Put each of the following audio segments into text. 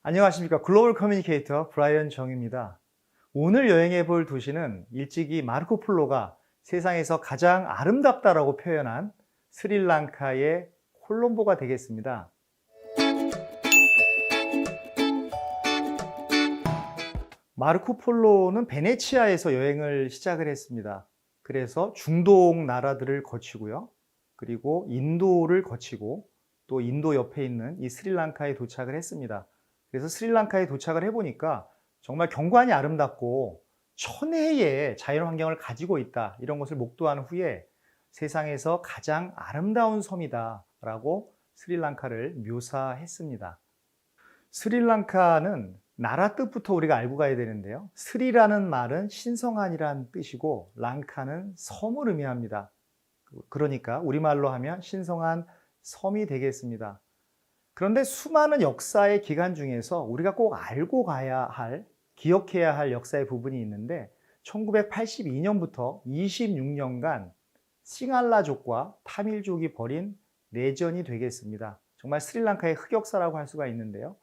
안녕하십니까. 글로벌 커뮤니케이터 브라이언 정입니다. 오늘 여행해 볼 도시는 일찍이 마르코폴로가 세상에서 가장 아름답다라고 표현한 스리랑카의 콜롬보가 되겠습니다. 마르코폴로는 베네치아에서 여행을 시작을 했습니다. 그래서 중동 나라들을 거치고요. 그리고 인도를 거치고 또 인도 옆에 있는 이 스리랑카에 도착을 했습니다. 그래서 스리랑카에 도착을 해보니까 정말 경관이 아름답고 천혜의 자연 환경을 가지고 있다. 이런 것을 목도한 후에 세상에서 가장 아름다운 섬이다 라고 스리랑카를 묘사했습니다. 스리랑카는 나라 뜻부터 우리가 알고 가야 되는데요. 스리라는 말은 신성한이란 뜻이고 랑카는 섬을 의미합니다. 그러니까 우리말로 하면 신성한 섬이 되겠습니다. 그런데 수많은 역사의 기간 중에서 우리가 꼭 알고 가야 할, 기억해야 할 역사의 부분이 있는데 1982년부터 26년간 싱할라족과 타밀족이 벌인 내전이 되겠습니다. 정말 스리랑카의 흑역사라고 할 수가 있는데요.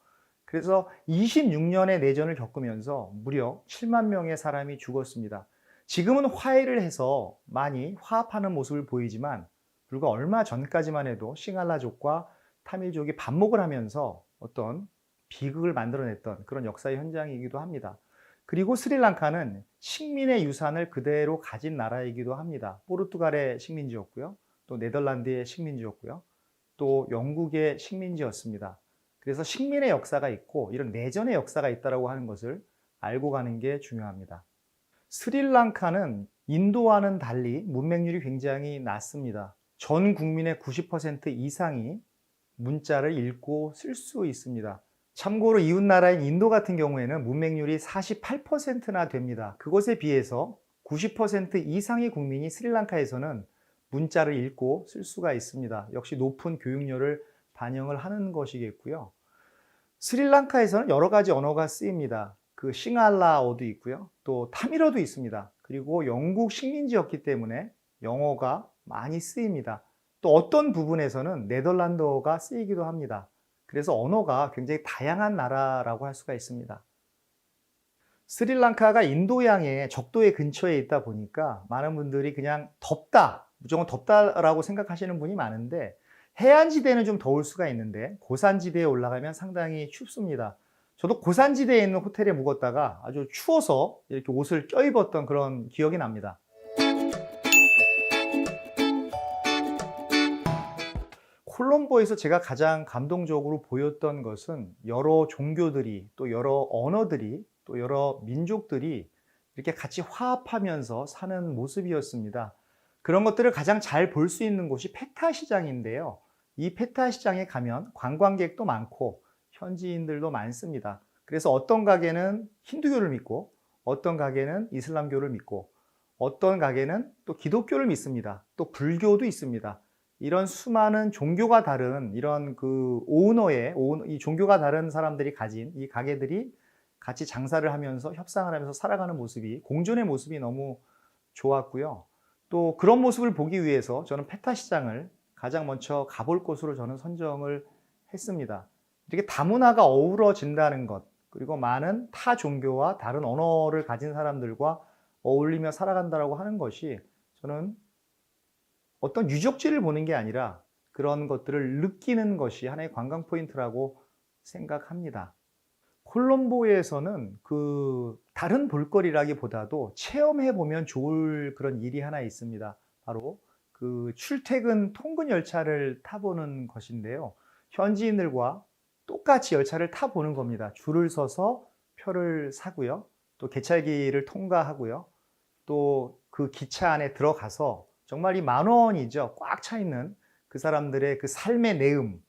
그래서 26년의 내전을 겪으면서 무려 7만 명의 사람이 죽었습니다. 지금은 화해를 해서 많이 화합하는 모습을 보이지만 불과 얼마 전까지만 해도 싱할라족과 타밀족이 반목을 하면서 어떤 비극을 만들어냈던 그런 역사의 현장이기도 합니다. 그리고 스리랑카는 식민의 유산을 그대로 가진 나라이기도 합니다. 포르투갈의 식민지였고요. 또 네덜란드의 식민지였고요. 또 영국의 식민지였습니다. 그래서 식민의 역사가 있고 이런 내전의 역사가 있다고 하는 것을 알고 가는 게 중요합니다. 스리랑카는 인도와는 달리 문맹률이 굉장히 낮습니다. 전 국민의 90% 이상이 문자를 읽고 쓸 수 있습니다. 참고로 이웃나라인 인도 같은 경우에는 문맹률이 48%나 됩니다. 그것에 비해서 90% 이상의 국민이 스리랑카에서는 문자를 읽고 쓸 수가 있습니다. 역시 높은 교육열을 반영을 하는 것이겠고요. 스리랑카에서는 여러 가지 언어가 쓰입니다. 그 싱할라어도 있고요. 또 타밀어도 있습니다. 그리고 영국 식민지였기 때문에 영어가 많이 쓰입니다. 또 어떤 부분에서는 네덜란드어가 쓰이기도 합니다. 그래서 언어가 굉장히 다양한 나라라고 할 수가 있습니다. 스리랑카가 인도양의 적도의 근처에 있다 보니까 많은 분들이 그냥 덥다, 무조건 덥다라고 생각하시는 분이 많은데 해안지대는 좀 더울 수가 있는데 고산지대에 올라가면 상당히 춥습니다. 저도 고산지대에 있는 호텔에 묵었다가 아주 추워서 이렇게 옷을 껴입었던 그런 기억이 납니다. 콜롬보에서 제가 가장 감동적으로 보였던 것은 여러 종교들이 또 여러 언어들이 또 여러 민족들이 이렇게 같이 화합하면서 사는 모습이었습니다. 그런 것들을 가장 잘 볼 수 있는 곳이 페타 시장인데요. 이 페타 시장에 가면 관광객도 많고 현지인들도 많습니다. 그래서 어떤 가게는 힌두교를 믿고 어떤 가게는 이슬람교를 믿고 어떤 가게는 또 기독교를 믿습니다. 또 불교도 있습니다. 이런 수많은 종교가 다른 이런 이 종교가 다른 사람들이 가진 이 가게들이 같이 장사를 하면서 협상을 하면서 살아가는 모습이 공존의 모습이 너무 좋았고요. 또 그런 모습을 보기 위해서 저는 페타 시장을 가장 먼저 가볼 곳으로 저는 선정을 했습니다. 이렇게 다문화가 어우러진다는 것, 그리고 많은 타 종교와 다른 언어를 가진 사람들과 어울리며 살아간다고 하는 것이 저는 어떤 유적지를 보는 게 아니라 그런 것들을 느끼는 것이 하나의 관광 포인트라고 생각합니다. 콜롬보에서는 다른 볼거리라기보다도 체험해 보면 좋을 그런 일이 하나 있습니다. 바로 출퇴근 통근 열차를 타보는 것인데요. 현지인들과 똑같이 열차를 타보는 겁니다. 줄을 서서 표를 사고요. 또 개찰기를 통과하고요. 또 그 기차 안에 들어가서 정말 이 10,000원이죠. 꽉 차 있는 그 사람들의 그 삶의 내음,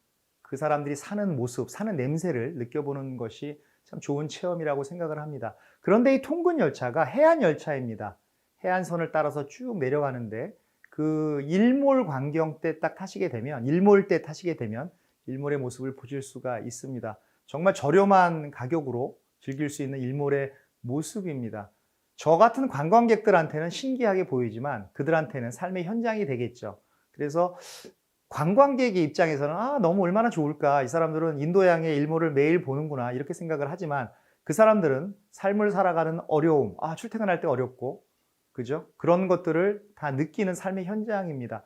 그 사람들이 사는 모습, 사는 냄새를 느껴보는 것이 참 좋은 체험이라고 생각을 합니다. 그런데 이 통근 열차가 해안 열차입니다. 해안선을 따라서 쭉 내려가는데 그 일몰 광경 때 딱 타시게 되면, 일몰 때 타시게 되면 일몰의 모습을 보실 수가 있습니다. 정말 저렴한 가격으로 즐길 수 있는 일몰의 모습입니다. 저 같은 관광객들한테는 신기하게 보이지만 그들한테는 삶의 현장이 되겠죠. 그래서 관광객의 입장에서는 너무 얼마나 좋을까. 이 사람들은 인도양의 일몰을 매일 보는구나. 이렇게 생각을 하지만 그 사람들은 삶을 살아가는 어려움, 출퇴근할 때 어렵고, 그죠? 그런 것들을 다 느끼는 삶의 현장입니다.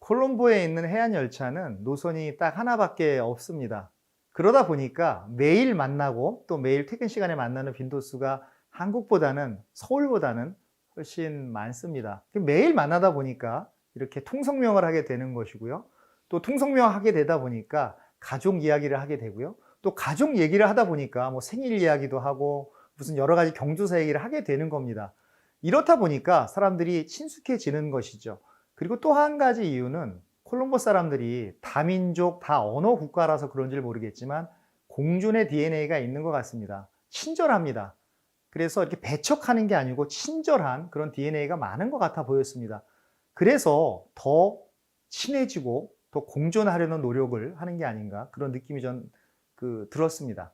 콜롬보에 있는 해안 열차는 노선이 딱 하나밖에 없습니다. 그러다 보니까 매일 만나고 또 매일 퇴근 시간에 만나는 빈도수가 한국보다는, 서울보다는 훨씬 많습니다. 매일 만나다 보니까 이렇게 통성명을 하게 되는 것이고요. 또 통성명을 하게 되다 보니까 가족 이야기를 하게 되고요. 또 가족 얘기를 하다 보니까 뭐 생일 이야기도 하고 무슨 여러 가지 경조사 얘기를 하게 되는 겁니다. 이렇다 보니까 사람들이 친숙해지는 것이죠. 그리고 또 한 가지 이유는 콜롬보 사람들이 다민족, 다언어 국가라서 그런지 모르겠지만 공존의 DNA가 있는 것 같습니다. 친절합니다. 그래서 이렇게 배척하는 게 아니고 친절한 그런 DNA가 많은 것 같아 보였습니다. 그래서 더 친해지고 더 공존하려는 노력을 하는 게 아닌가, 그런 느낌이 들었습니다.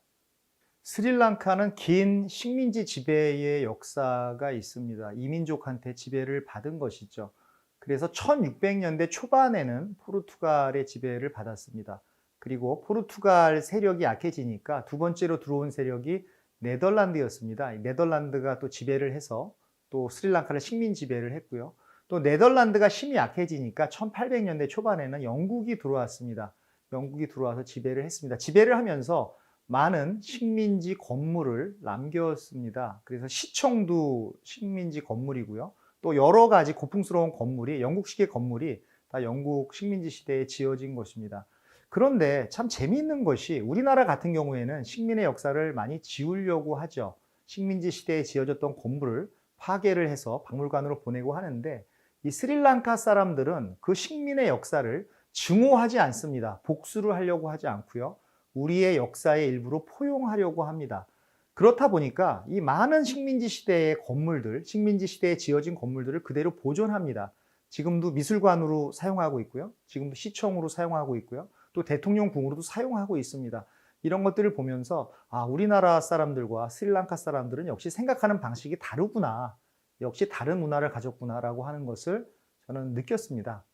스리랑카는 긴 식민지 지배의 역사가 있습니다. 이민족한테 지배를 받은 것이죠. 그래서 1600년대 초반에는 포르투갈의 지배를 받았습니다. 그리고 포르투갈 세력이 약해지니까 두 번째로 들어온 세력이 네덜란드였습니다. 네덜란드가 또 지배를 해서 또 스리랑카를 식민 지배를 했고요. 또 네덜란드가 힘이 약해지니까 1800년대 초반에는 영국이 들어왔습니다. 영국이 들어와서 지배를 했습니다. 지배를 하면서 많은 식민지 건물을 남겼습니다. 그래서 시청도 식민지 건물이고요. 또 여러 가지 고풍스러운 건물이, 영국식의 건물이 다 영국 식민지 시대에 지어진 것입니다. 그런데 참 재미있는 것이 우리나라 같은 경우에는 식민의 역사를 많이 지우려고 하죠. 식민지 시대에 지어졌던 건물을 파괴를 해서 박물관으로 보내고 하는데, 이 스리랑카 사람들은 그 식민의 역사를 증오하지 않습니다. 복수를 하려고 하지 않고요. 우리의 역사의 일부로 포용하려고 합니다. 그렇다 보니까 이 많은 식민지 시대의 건물들, 식민지 시대에 지어진 건물들을 그대로 보존합니다. 지금도 미술관으로 사용하고 있고요. 지금도 시청으로 사용하고 있고요. 또 대통령궁으로도 사용하고 있습니다. 이런 것들을 보면서 우리나라 사람들과 스리랑카 사람들은 역시 생각하는 방식이 다르구나. 역시 다른 문화를 가졌구나라고 하는 것을 저는 느꼈습니다.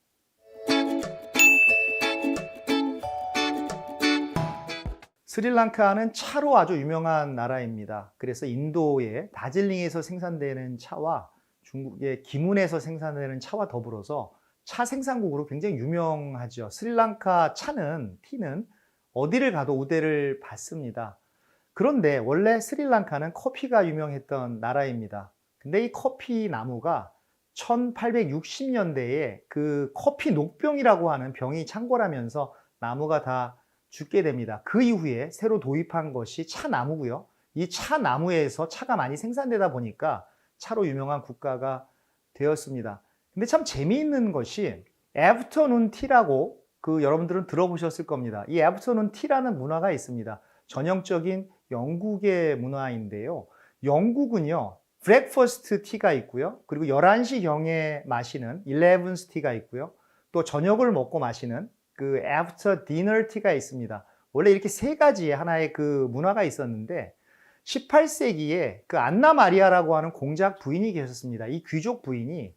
스리랑카는 차로 아주 유명한 나라입니다. 그래서 인도의 다질링에서 생산되는 차와 중국의 기문에서 생산되는 차와 더불어서 차 생산국으로 굉장히 유명하죠. 스리랑카 차는, 티는 어디를 가도 우대를 받습니다. 그런데 원래 스리랑카는 커피가 유명했던 나라입니다. 근데 이 커피 나무가 1860년대에 그 커피 녹병이라고 하는 병이 창궐하면서 나무가 다 죽게 됩니다. 그 이후에 새로 도입한 것이 차나무고요. 이 차나무에서 차가 많이 생산되다 보니까 차로 유명한 국가가 되었습니다. 근데 참 재미있는 것이 애프터눈 티라고 여러분들은 들어보셨을 겁니다. 이 애프터눈 티라는 문화가 있습니다. 전형적인 영국의 문화인데요. 영국은요, 브렉퍼스트 티가 있고요. 그리고 11시경에 마시는 11스 티가 있고요. 또 저녁을 먹고 마시는 애프터 디너 티가 있습니다. 원래 이렇게 세 가지의 하나의 문화가 있었는데 18세기에 안나 마리아라고 하는 공작 부인이 계셨습니다. 이 귀족 부인이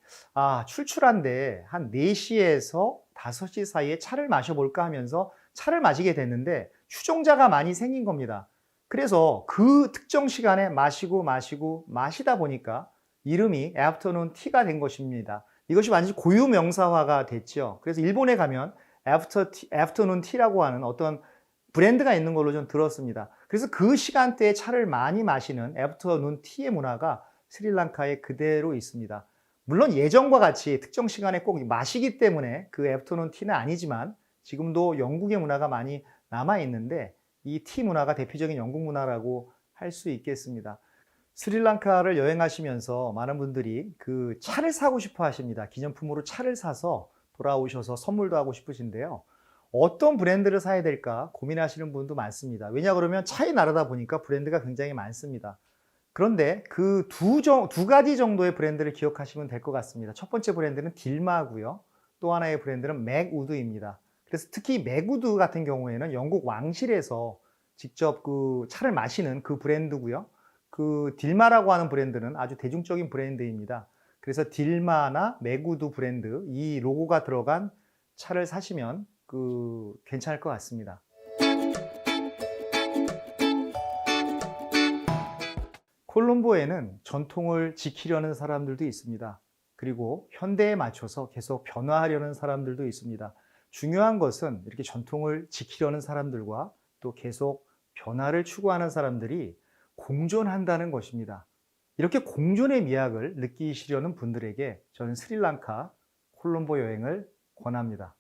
출출한데 한 4시에서 5시 사이에 차를 마셔볼까 하면서 차를 마시게 됐는데 추종자가 많이 생긴 겁니다. 그래서 그 특정 시간에 마시다 보니까 이름이 애프터눈 티가 된 것입니다. 이것이 완전히 고유 명사화가 됐죠. 그래서 일본에 가면 애프터눈 티라고 하는 어떤 브랜드가 있는 걸로 좀 들었습니다. 그래서 그 시간대에 차를 많이 마시는 애프터눈 티의 문화가 스리랑카에 그대로 있습니다. 물론 예전과 같이 특정 시간에 꼭 마시기 때문에 애프터눈 티는 아니지만 지금도 영국의 문화가 많이 남아 있는데 이 티 문화가 대표적인 영국 문화라고 할 수 있겠습니다. 스리랑카를 여행하시면서 많은 분들이 차를 사고 싶어 하십니다. 기념품으로 차를 사서 돌아오셔서 선물도 하고 싶으신데요. 어떤 브랜드를 사야 될까 고민하시는 분도 많습니다. 왜냐 그러면 차이 나르다 보니까 브랜드가 굉장히 많습니다. 그런데 두 가지 정도의 브랜드를 기억하시면 될 것 같습니다. 첫 번째 브랜드는 딜마고요. 또 하나의 브랜드는 맥우드입니다. 그래서 특히 맥우드 같은 경우에는 영국 왕실에서 직접 차를 마시는 브랜드고요. 딜마라고 하는 브랜드는 아주 대중적인 브랜드입니다. 그래서 딜마나 맥우드 브랜드, 이 로고가 들어간 차를 사시면 괜찮을 것 같습니다. 콜롬보에는 전통을 지키려는 사람들도 있습니다. 그리고 현대에 맞춰서 계속 변화하려는 사람들도 있습니다. 중요한 것은 이렇게 전통을 지키려는 사람들과 또 계속 변화를 추구하는 사람들이 공존한다는 것입니다. 이렇게 공존의 미학을 느끼시려는 분들에게 저는 스리랑카 콜롬보 여행을 권합니다.